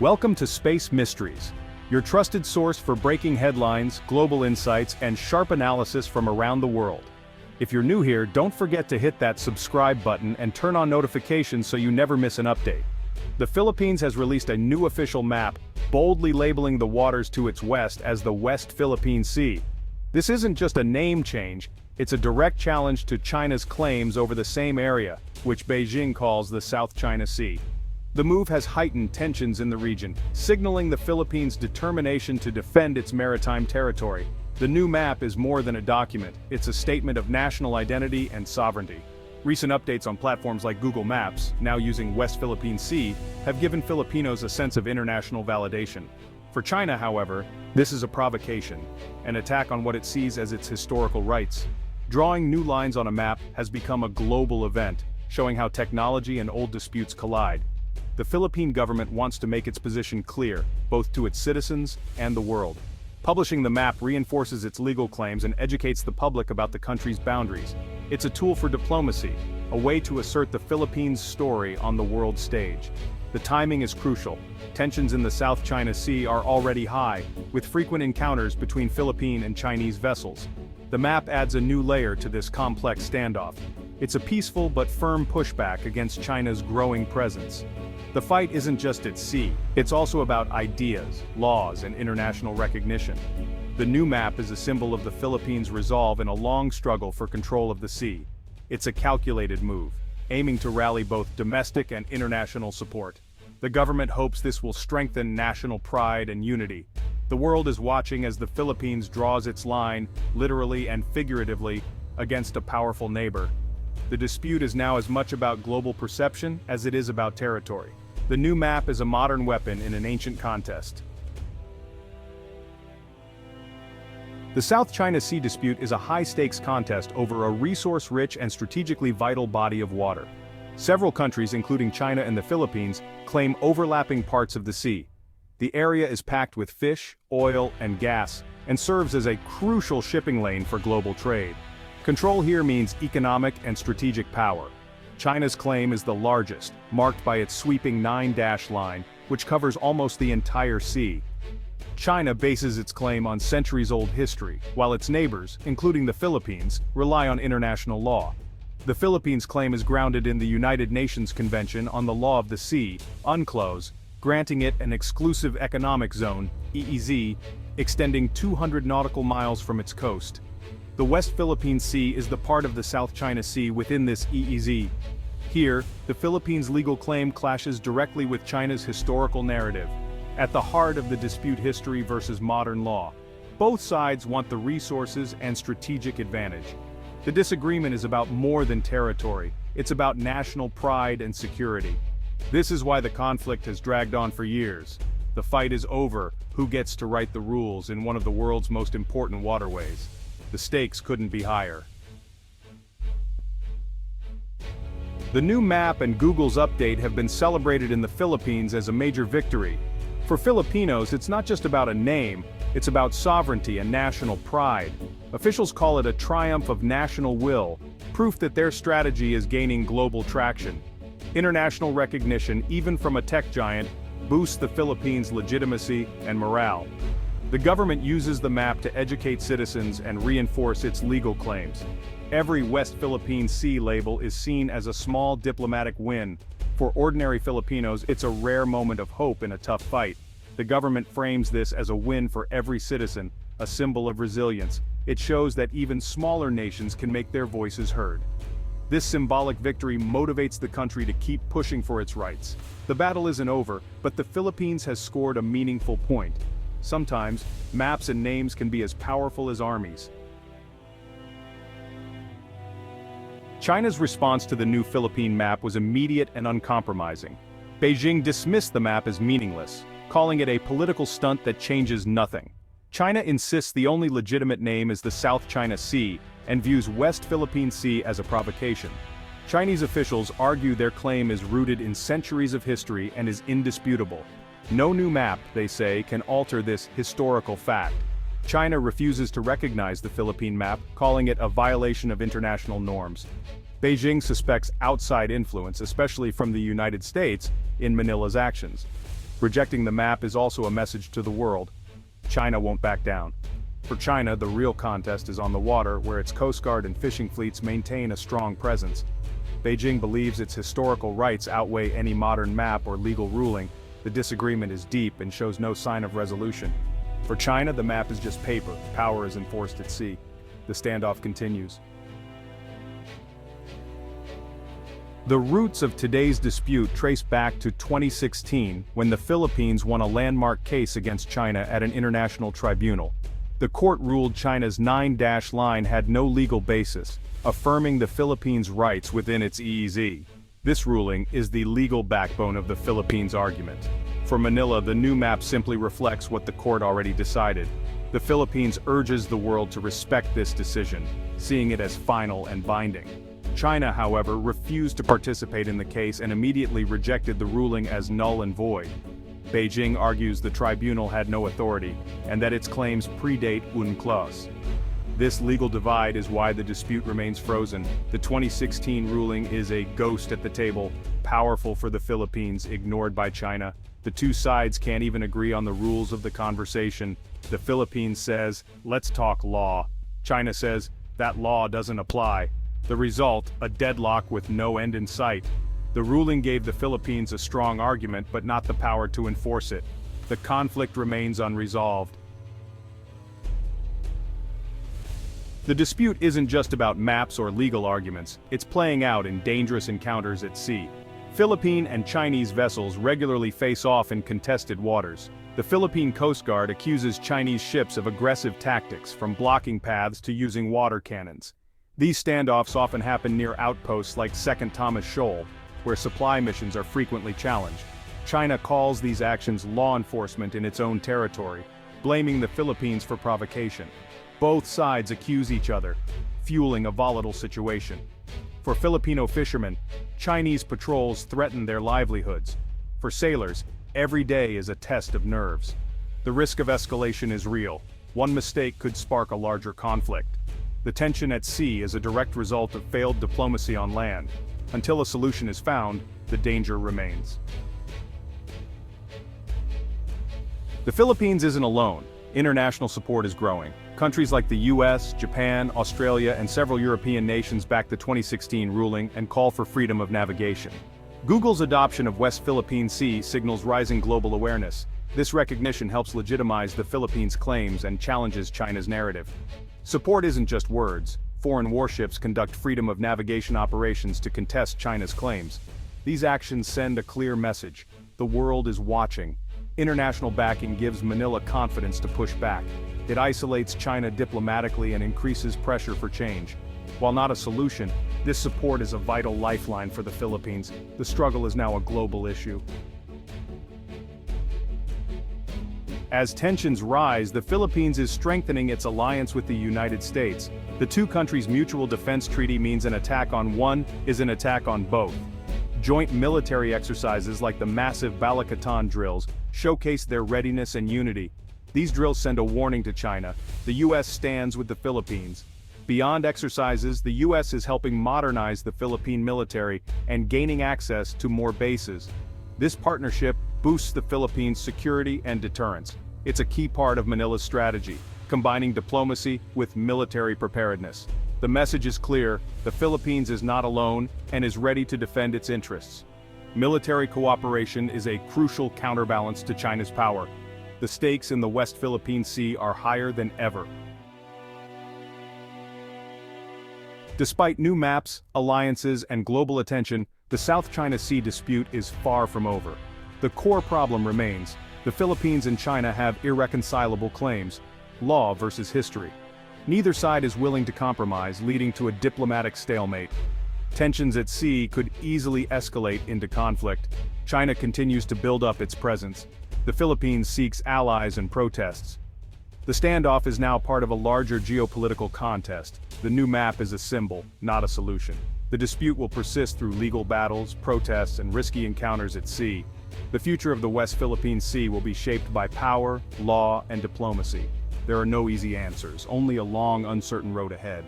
Welcome to Space Mysteries, your trusted source for breaking headlines, global insights, and sharp analysis from around the world. If you're new here, don't forget to hit that subscribe button and turn on notifications so you never miss an update. The Philippines has released a new official map, boldly labeling the waters to its west as the West Philippine Sea. This isn't just a name change, it's a direct challenge to China's claims over the same area, which Beijing calls the South China Sea. The move has heightened tensions in the region, signaling the Philippines' determination to defend its maritime territory. The new map is more than a document, it's a statement of national identity and sovereignty. Recent updates on platforms like Google Maps, now using West Philippine Sea, have given Filipinos a sense of international validation. For China, however, this is a provocation, an attack on what it sees as its historical rights. Drawing new lines on a map has become a global event, showing how technology and old disputes collide. The Philippine government wants to make its position clear, both to its citizens and the world. Publishing the map reinforces its legal claims and educates the public about the country's boundaries. It's a tool for diplomacy, a way to assert the Philippines' story on the world stage. The timing is crucial. Tensions in the South China Sea are already high, with frequent encounters between Philippine and Chinese vessels. The map adds a new layer to this complex standoff. It's a peaceful but firm pushback against China's growing presence. The fight isn't just at sea, it's also about ideas, laws, and international recognition. The new map is a symbol of the Philippines' resolve in a long struggle for control of the sea. It's a calculated move, aiming to rally both domestic and international support. The government hopes this will strengthen national pride and unity. The world is watching as the Philippines draws its line, literally and figuratively, against a powerful neighbor. The dispute is now as much about global perception as it is about territory. The new map is a modern weapon in an ancient contest. The South China Sea dispute is a high-stakes contest over a resource-rich and strategically vital body of water. Several countries, including China and the Philippines, claim overlapping parts of the sea. The area is packed with fish, oil, and gas, and serves as a crucial shipping lane for global trade. Control here means economic and strategic power. China's claim is the largest, marked by its sweeping 9-dash line, which covers almost the entire sea. China bases its claim on centuries-old history, while its neighbors, including the Philippines, rely on international law. The Philippines' claim is grounded in the United Nations Convention on the Law of the Sea, UNCLOS, granting it an exclusive economic zone, EEZ, extending 200 nautical miles from its coast. The West Philippine Sea is the part of the South China Sea within this EEZ. Here, the Philippines' legal claim clashes directly with China's historical narrative. At the heart of the dispute, history versus modern law. Both sides want the resources and strategic advantage. The disagreement is about more than territory, it's about national pride and security. This is why the conflict has dragged on for years. The fight is over, who gets to write the rules in one of the world's most important waterways. The stakes couldn't be higher. The new map and Google's update have been celebrated in the Philippines as a major victory. For Filipinos, it's not just about a name, it's about sovereignty and national pride. Officials call it a triumph of national will, proof that their strategy is gaining global traction. International recognition, even from a tech giant, boosts the Philippines' legitimacy and morale. The government uses the map to educate citizens and reinforce its legal claims. Every West Philippine Sea label is seen as a small diplomatic win. For ordinary Filipinos, it's a rare moment of hope in a tough fight. The government frames this as a win for every citizen, a symbol of resilience. It shows that even smaller nations can make their voices heard. This symbolic victory motivates the country to keep pushing for its rights. The battle isn't over, but the Philippines has scored a meaningful point. Sometimes, maps and names can be as powerful as armies. China's response to the new Philippine map was immediate and uncompromising. Beijing dismissed the map as meaningless, calling it a political stunt that changes nothing. China insists the only legitimate name is the South China Sea, and views West Philippine Sea as a provocation. Chinese officials argue their claim is rooted in centuries of history and is indisputable. No new map, they say, can alter this historical fact. China refuses to recognize the Philippine map, calling it a violation of international norms. Beijing suspects outside influence, especially from the United States, in Manila's actions. Rejecting the map is also a message to the world. China won't back down. For China, the real contest is on the water, where its Coast Guard and fishing fleets maintain a strong presence. Beijing believes its historical rights outweigh any modern map or legal ruling. The disagreement is deep and shows no sign of resolution. For China, the map is just paper. Power is enforced at sea. The standoff continues. The roots of today's dispute trace back to 2016, when the Philippines won a landmark case against China at an international tribunal. The court ruled China's 9-dash line had no legal basis, affirming the Philippines' rights within its EEZ. This ruling is the legal backbone of the Philippines' argument. For Manila, the new map simply reflects what the court already decided. The Philippines urges the world to respect this decision, seeing it as final and binding. China, however, refused to participate in the case and immediately rejected the ruling as null and void. Beijing argues the tribunal had no authority, and that its claims predate UNCLOS. This legal divide is why the dispute remains frozen. The 2016 ruling is a ghost at the table, powerful for the Philippines, ignored by China. The two sides can't even agree on the rules of the conversation. The Philippines says, "Let's talk law." China says, "That law doesn't apply." The result, a deadlock with no end in sight. The ruling gave the Philippines a strong argument, but not the power to enforce it. The conflict remains unresolved. The dispute isn't just about maps or legal arguments, it's playing out in dangerous encounters at sea. Philippine and Chinese vessels regularly face off in contested waters. The Philippine Coast Guard accuses Chinese ships of aggressive tactics, from blocking paths to using water cannons. These standoffs often happen near outposts like Second Thomas Shoal, where supply missions are frequently challenged. China calls these actions law enforcement in its own territory, blaming the Philippines for provocation. Both sides accuse each other, fueling a volatile situation. For Filipino fishermen, Chinese patrols threaten their livelihoods. For sailors, every day is a test of nerves. The risk of escalation is real. One mistake could spark a larger conflict. The tension at sea is a direct result of failed diplomacy on land. Until a solution is found, the danger remains. The Philippines isn't alone. International support is growing. Countries like the US, Japan, Australia, and several European nations back the 2016 ruling and call for freedom of navigation. Google's adoption of West Philippine Sea signals rising global awareness. This recognition helps legitimize the Philippines' claims and challenges China's narrative. Support isn't just words. Foreign warships conduct freedom of navigation operations to contest China's claims. These actions send a clear message. The world is watching. International backing gives Manila confidence to push back. It isolates China diplomatically and increases pressure for change. While not a solution, this support is a vital lifeline for the Philippines. The struggle is now a global issue. As tensions rise, the Philippines is strengthening its alliance with the United States. The two countries' mutual defense treaty means an attack on one is an attack on both. Joint military exercises like the massive Balikatan drills showcase their readiness and unity. These drills send a warning to China. The U.S. stands with the Philippines. Beyond exercises, the U.S. is helping modernize the Philippine military and gaining access to more bases. This partnership boosts the Philippines' security and deterrence. It's a key part of Manila's strategy, combining diplomacy with military preparedness. The message is clear: the Philippines is not alone and is ready to defend its interests. Military cooperation is a crucial counterbalance to China's power. The stakes in the West Philippine Sea are higher than ever. Despite new maps, alliances, and global attention, the South China Sea dispute is far from over. The core problem remains: the Philippines and China have irreconcilable claims, law versus history. Neither side is willing to compromise, leading to a diplomatic stalemate. Tensions at sea could easily escalate into conflict. China continues to build up its presence. The Philippines seeks allies and protests. The standoff is now part of a larger geopolitical contest. The new map is a symbol, not a solution. The dispute will persist through legal battles, protests, and risky encounters at sea. The future of the West Philippine Sea will be shaped by power, law, and diplomacy. There are no easy answers, only a long, uncertain road ahead.